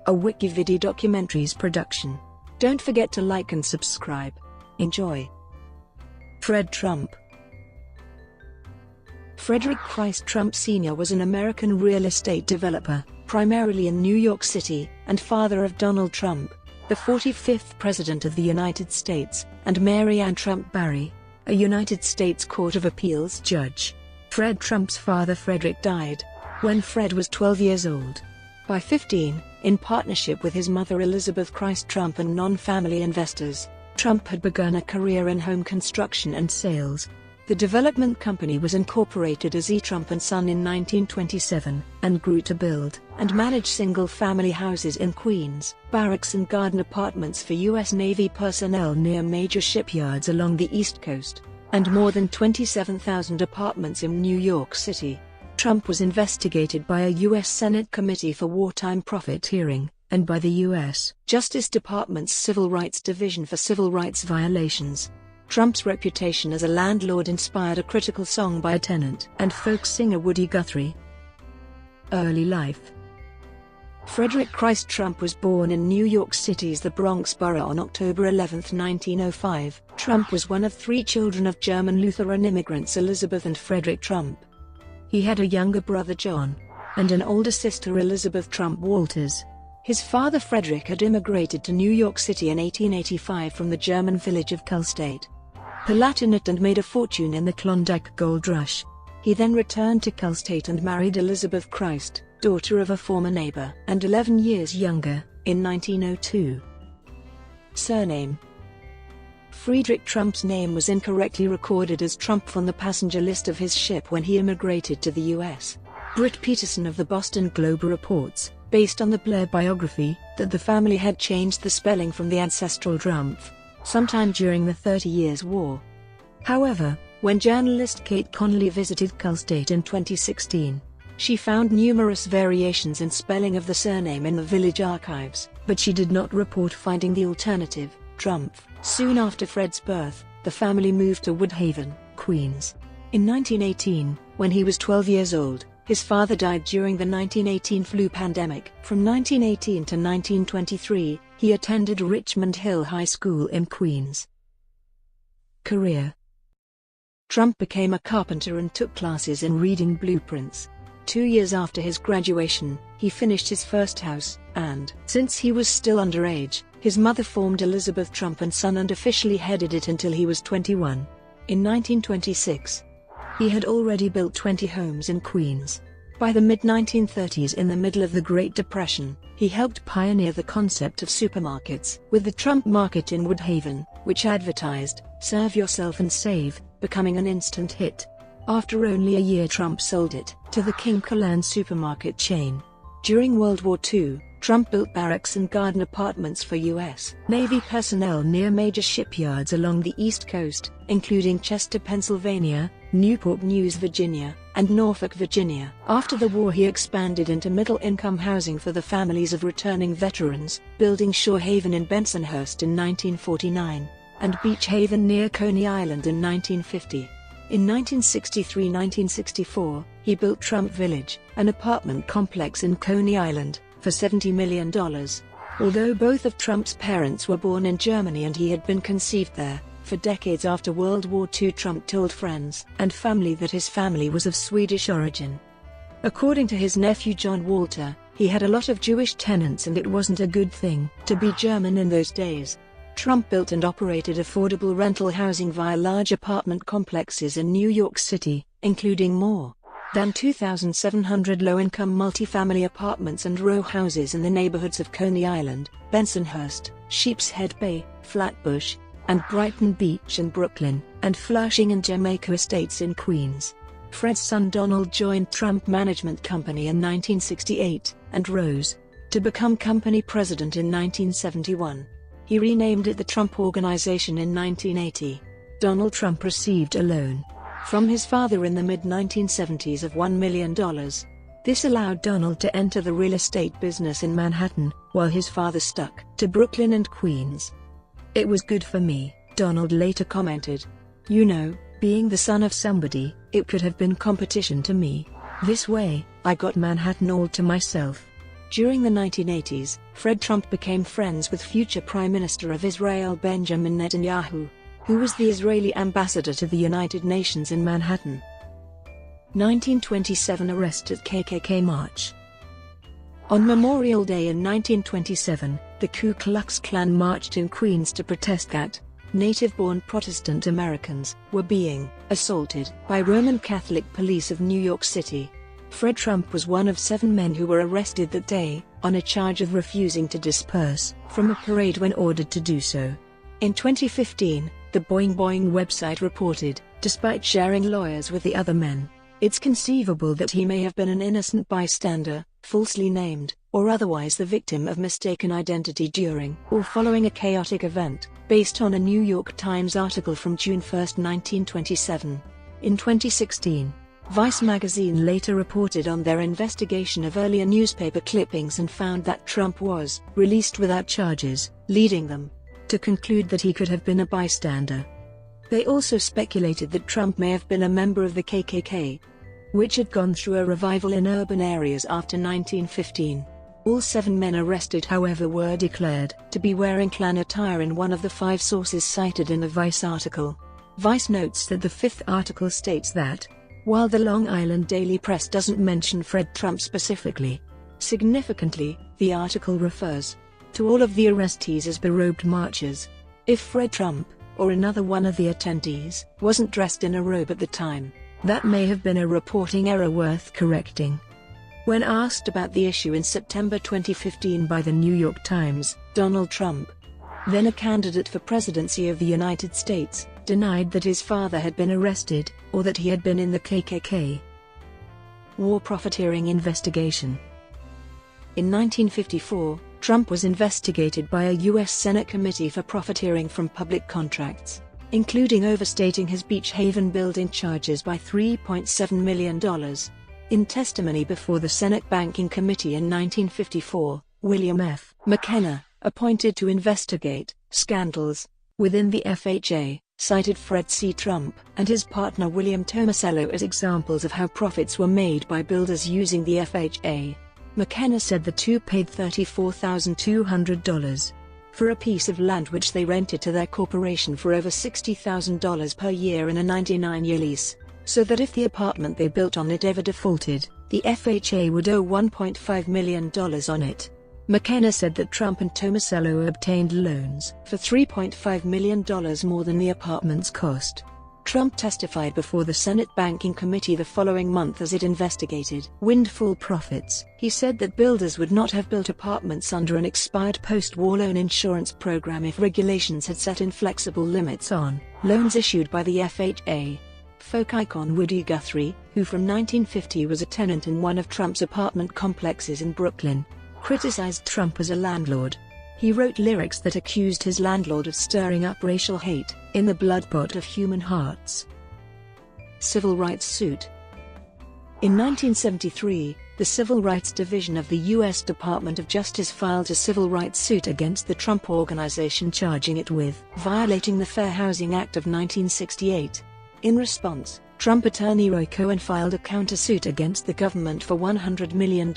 a WikiVidi documentaries production. Don't forget to like and subscribe. Enjoy. Fred Trump. Frederick Christ Trump Sr. was an American real estate developer, primarily in New York City, and father of Donald Trump, the 45th President of the United States, and Maryanne Trump Barry, a United States Court of Appeals judge. Fred Trump's father Frederick died when Fred was 12 years old. By 15, in partnership with his mother Elizabeth Christ Trump and non-family investors, Trump had begun a career in home construction and sales. The development company was incorporated as E. Trump & Son in 1927, and grew to build and manage single-family houses in Queens, barracks and garden apartments for U.S. Navy personnel near major shipyards along the East Coast, and more than 27,000 apartments in New York City. Trump was investigated by a U.S. Senate Committee for Wartime Profiteering, and by the U.S. Justice Department's Civil Rights Division for civil rights violations. Trump's reputation as a landlord inspired a critical song by Tenant and folk singer Woody Guthrie. Early life. Frederick Christ Trump was born in New York City's the Bronx borough on October 11, 1905. Trump was one of 3 children of German Lutheran immigrants Elizabeth and Frederick Trump. He had a younger brother John, and an older sister Elizabeth Trump Walters. His father Frederick had immigrated to New York City in 1885 from the German village of Cullstate, Palatinate, and made a fortune in the Klondike Gold Rush. He then returned to Cullstate and married Elizabeth Christ, daughter of a former neighbor and 11 years younger, in 1902. Surname. Frederick Trump's name was incorrectly recorded as Trump on the passenger list of his ship when he immigrated to the U.S. Britt Peterson of the Boston Globe reports, based on the Blair biography, that the family had changed the spelling from the ancestral Drumpf sometime during the 30 Years' War. However, when journalist Kate Connolly visited Cullstate in 2016, she found numerous variations in spelling of the surname in the village archives, but she did not report finding the alternative, Drumpf. Soon after Fred's birth, the family moved to Woodhaven, Queens. In 1918, when he was 12 years old, his father died during the 1918 flu pandemic. From 1918 to 1923, he attended Richmond Hill High School in Queens. Career. Trump became a carpenter and took classes in reading blueprints. 2 years after his graduation, he finished his first house, and, since he was still underage, his mother formed Elizabeth Trump & Son and officially headed it until he was 21. In 1926, he had already built 20 homes in Queens. By the mid-1930s, in the middle of the Great Depression, he helped pioneer the concept of supermarkets with the Trump Market in Woodhaven, which advertised, "Serve yourself and save," becoming an instant hit. After only a year, Trump sold it to the King Kullen supermarket chain. During World War II, Trump built barracks and garden apartments for U.S. Navy personnel near major shipyards along the East Coast, including Chester, Pennsylvania, Newport News, Virginia, and Norfolk, Virginia. After the war, he expanded into middle-income housing for the families of returning veterans, building Shore Haven in Bensonhurst in 1949, and Beach Haven near Coney Island in 1950. In 1963–1964, he built Trump Village, an apartment complex in Coney Island, for $70 million. Although both of Trump's parents were born in Germany and he had been conceived there, for decades after World War II, Trump told friends and family that his family was of Swedish origin. According to his nephew John Walter, he had a lot of Jewish tenants and it wasn't a good thing to be German in those days. Trump built and operated affordable rental housing via large apartment complexes in New York City, including more than 2,700 low-income multifamily apartments and row houses in the neighborhoods of Coney Island, Bensonhurst, Sheepshead Bay, Flatbush, and Brighton Beach in Brooklyn, and Flushing and Jamaica Estates in Queens. Fred's son Donald joined Trump Management Company in 1968, and rose to become company president in 1971. He renamed it the Trump Organization in 1980. Donald Trump received a loan from his father in the mid-1970s of $1 million. This allowed Donald to enter the real estate business in Manhattan, while his father stuck to Brooklyn and Queens. "It was good for me," Donald later commented. "You know, being the son of somebody, it could have been competition to me. This way, I got Manhattan all to myself." During the 1980s, Fred Trump became friends with future Prime Minister of Israel Benjamin Netanyahu, who was the Israeli ambassador to the United Nations in Manhattan. 1927 arrest at KKK march. On Memorial Day in 1927, the Ku Klux Klan marched in Queens to protest that native-born Protestant Americans were being assaulted by Roman Catholic police of New York City. Fred Trump was one of 7 men who were arrested that day, on a charge of refusing to disperse from a parade when ordered to do so. In 2015, the Boing Boing website reported, despite sharing lawyers with the other men, it's conceivable that he may have been an innocent bystander, falsely named, or otherwise the victim of mistaken identity during or following a chaotic event, based on a New York Times article from June 1, 1927. In 2016, Vice magazine later reported on their investigation of earlier newspaper clippings and found that Trump was released without charges, leading them to conclude that he could have been a bystander. They also speculated that Trump may have been a member of the KKK, which had gone through a revival in urban areas after 1915. All 7 men arrested, however, were declared to be wearing Klan attire in one of the 5 sources cited in a Vice article. Vice notes that the 5th article states that, while the Long Island Daily Press doesn't mention Fred Trump specifically, significantly, the article refers to all of the arrestees as berobed marchers. If Fred Trump, or another one of the attendees, wasn't dressed in a robe at the time, that may have been a reporting error worth correcting. When asked about the issue in September 2015 by the New York Times, Donald Trump, then a candidate for presidency of the United States, denied that his father had been arrested, or that he had been in the KKK. War profiteering investigation. In 1954, Trump was investigated by a U.S. Senate committee for profiteering from public contracts, including overstating his beach haven building charges by $3.7 million. In testimony before the Senate Banking Committee in 1954, William F. McKenna, appointed to investigate scandals within the FHA, cited Fred C. Trump and his partner William Tomasello as examples of how profits were made by builders using the FHA. McKenna said the two paid $34,200 for a piece of land which they rented to their corporation for over $60,000 per year in a 99-year lease, so that if the apartment they built on it ever defaulted, the FHA would owe $1.5 million on it. McKenna said that Trump and Tomasello obtained loans for $3.5 million more than the apartment's cost. Trump testified before the Senate Banking Committee the following month as it investigated windfall profits. He said that builders would not have built apartments under an expired post-war loan insurance program if regulations had set inflexible limits on loans issued by the FHA. Folk icon Woody Guthrie, who from 1950 was a tenant in one of Trump's apartment complexes in Brooklyn, criticized Trump as a landlord. He wrote lyrics that accused his landlord of stirring up racial hate in the blood-pot of human hearts. Civil rights suit. In 1973, the Civil Rights Division of the U.S. Department of Justice filed a civil rights suit against the Trump Organization, charging it with violating the Fair Housing Act of 1968. In response, Trump attorney Roy Cohen filed a countersuit against the government for $100 million,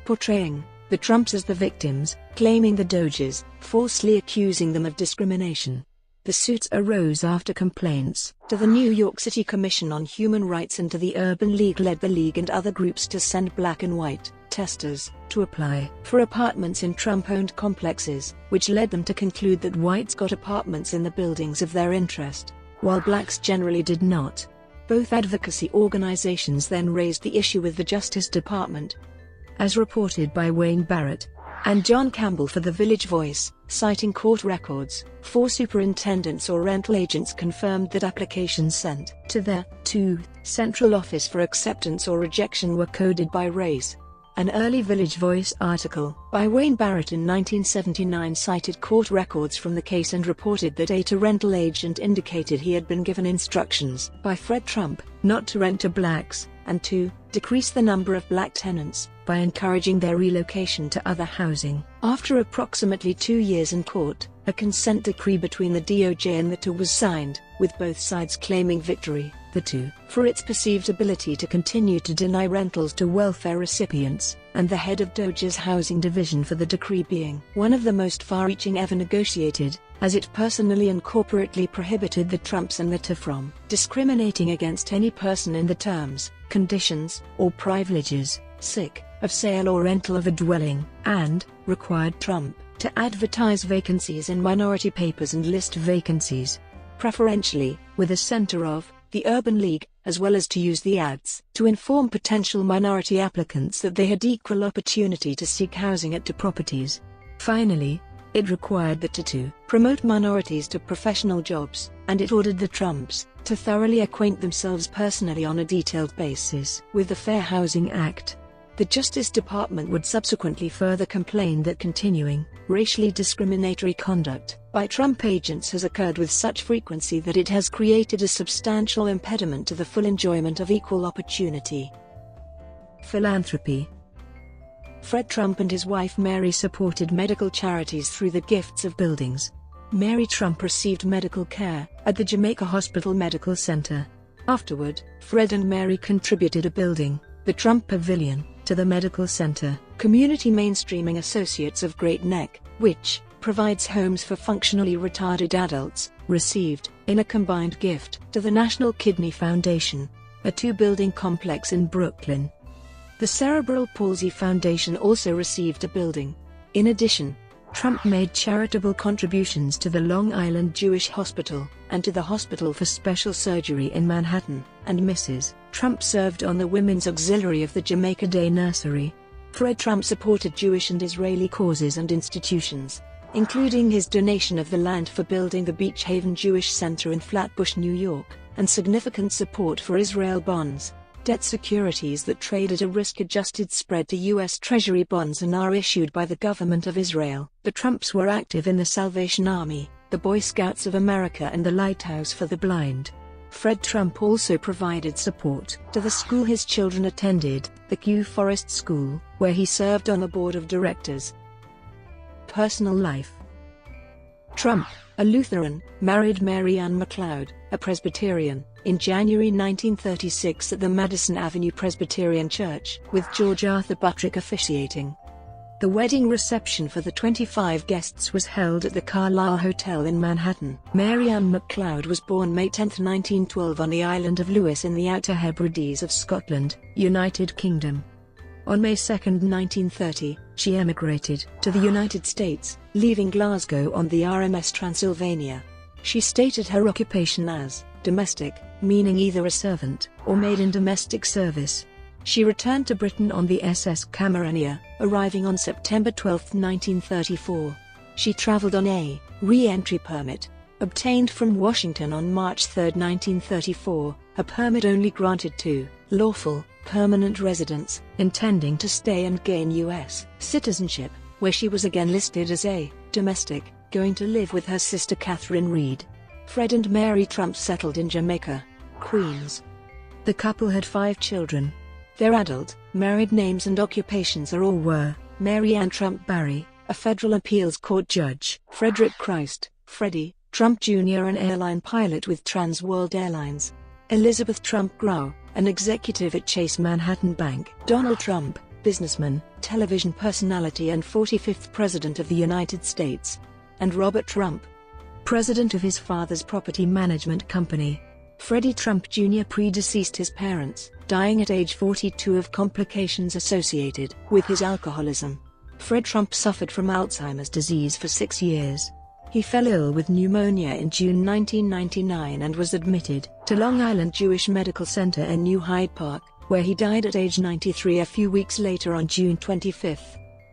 portraying the Trumps as the victims, claiming the Doges falsely accusing them of discrimination. The suits arose after complaints to the New York City Commission on Human Rights and to the Urban League led the league and other groups to send black and white testers to apply for apartments in Trump-owned complexes, which led them to conclude that whites got apartments in the buildings of their interest, while blacks generally did not. Both advocacy organizations then raised the issue with the Justice Department, as reported by Wayne Barrett and John Campbell for the Village Voice, citing court records. 4 superintendents or rental agents confirmed that applications sent to their Central Office for acceptance or rejection were coded by race. An early Village Voice article by Wayne Barrett in 1979 cited court records from the case and reported that a rental agent indicated he had been given instructions by Fred Trump not to rent to blacks, and to decrease the number of black tenants by encouraging their relocation to other housing. After approximately 2 years in court, a consent decree between the DOJ and the two was signed, with both sides claiming victory. The two for its perceived ability to continue to deny rentals to welfare recipients, and the head of DOJ's housing division for the decree being one of the most far-reaching ever negotiated, as it personally and corporately prohibited the Trumps and the TA from discriminating against any person in the terms, conditions, or privileges, of sale or rental of a dwelling, and required Trump to advertise vacancies in minority papers and list vacancies, preferentially, with a center of the Urban League, as well as to use the ads to inform potential minority applicants that they had equal opportunity to seek housing at TA properties. Finally, it required the TA to promote minorities to professional jobs, and it ordered the Trumps to thoroughly acquaint themselves personally on a detailed basis with the Fair Housing Act. The Justice Department would subsequently further complain that continuing racially discriminatory conduct by Trump agents has occurred with such frequency that it has created a substantial impediment to the full enjoyment of equal opportunity. Philanthropy. Fred Trump and his wife Mary supported medical charities through the gifts of buildings. Mary Trump received medical care at the Jamaica Hospital Medical Center. Afterward, Fred and Mary contributed a building, the Trump Pavilion, to the medical center, Community Mainstreaming Associates of Great Neck, which provides homes for functionally retarded adults, received, in a combined gift, to the National Kidney Foundation, a two-building complex in Brooklyn. The Cerebral Palsy Foundation also received a building. In addition, Trump made charitable contributions to the Long Island Jewish Hospital, and to the Hospital for Special Surgery in Manhattan, and Mrs. Trump served on the Women's Auxiliary of the Jamaica Day Nursery. Fred Trump supported Jewish and Israeli causes and institutions, including his donation of the land for building the Beach Haven Jewish Center in Flatbush, New York, and significant support for Israel bonds, debt securities that trade at a risk-adjusted spread to U.S. Treasury bonds and are issued by the government of Israel. The Trumps were active in the Salvation Army, the Boy Scouts of America and the Lighthouse for the Blind. Fred Trump also provided support to the school his children attended, the Kew Forest School, where he served on the board of directors. Personal life. Trump, a Lutheran, married Maryanne McLeod, a Presbyterian, in January 1936 at the Madison Avenue Presbyterian Church, with George Arthur Buttrick officiating. The wedding reception for the 25 guests was held at the Carlisle Hotel in Manhattan. Maryanne McLeod was born May 10, 1912 on the island of Lewis in the Outer Hebrides of Scotland, United Kingdom. On May 2, 1930, she emigrated to the United States, leaving Glasgow on the RMS Transylvania. She stated her occupation as domestic, meaning either a servant or maid in domestic service. She returned to Britain on the SS Camarania, arriving on September 12, 1934. She traveled on a re-entry permit, obtained from Washington on March 3, 1934, a permit only granted to lawful, permanent residents intending to stay and gain U.S. citizenship, where she was again listed as a domestic, going to live with her sister Catherine Reed. Fred and Mary Trump settled in Jamaica, Queens. The couple had 5 children. Their adult, married names and occupations are all were Maryanne Trump Barry, a federal appeals court judge; Frederick Christ, Freddie, Trump Jr., an airline pilot with Trans World Airlines; Elizabeth Trump Grau, an executive at Chase Manhattan Bank; Donald Trump, businessman, television personality and 45th President of the United States; and Robert Trump, president of his father's property management company. Freddie Trump Jr. predeceased his parents, dying at age 42 of complications associated with his alcoholism. Fred Trump suffered from Alzheimer's disease for 6 years. He fell ill with pneumonia in June 1999 and was admitted to Long Island Jewish Medical Center in New Hyde Park, where he died at age 93 a few weeks later on June 25.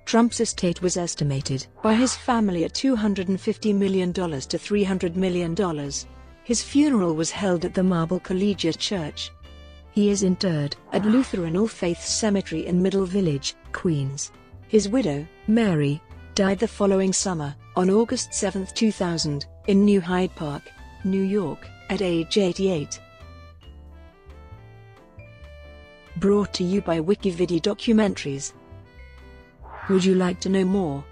Trump's estate was estimated by his family at $250 million to $300 million. His funeral was held at the Marble Collegiate Church. He is interred at Lutheran All Faiths Cemetery in Middle Village, Queens. His widow, Mary, died the following summer, on August 7, 2000, in New Hyde Park, New York, at age 88. Brought to you by WikiVidi Documentaries. Would you like to know more?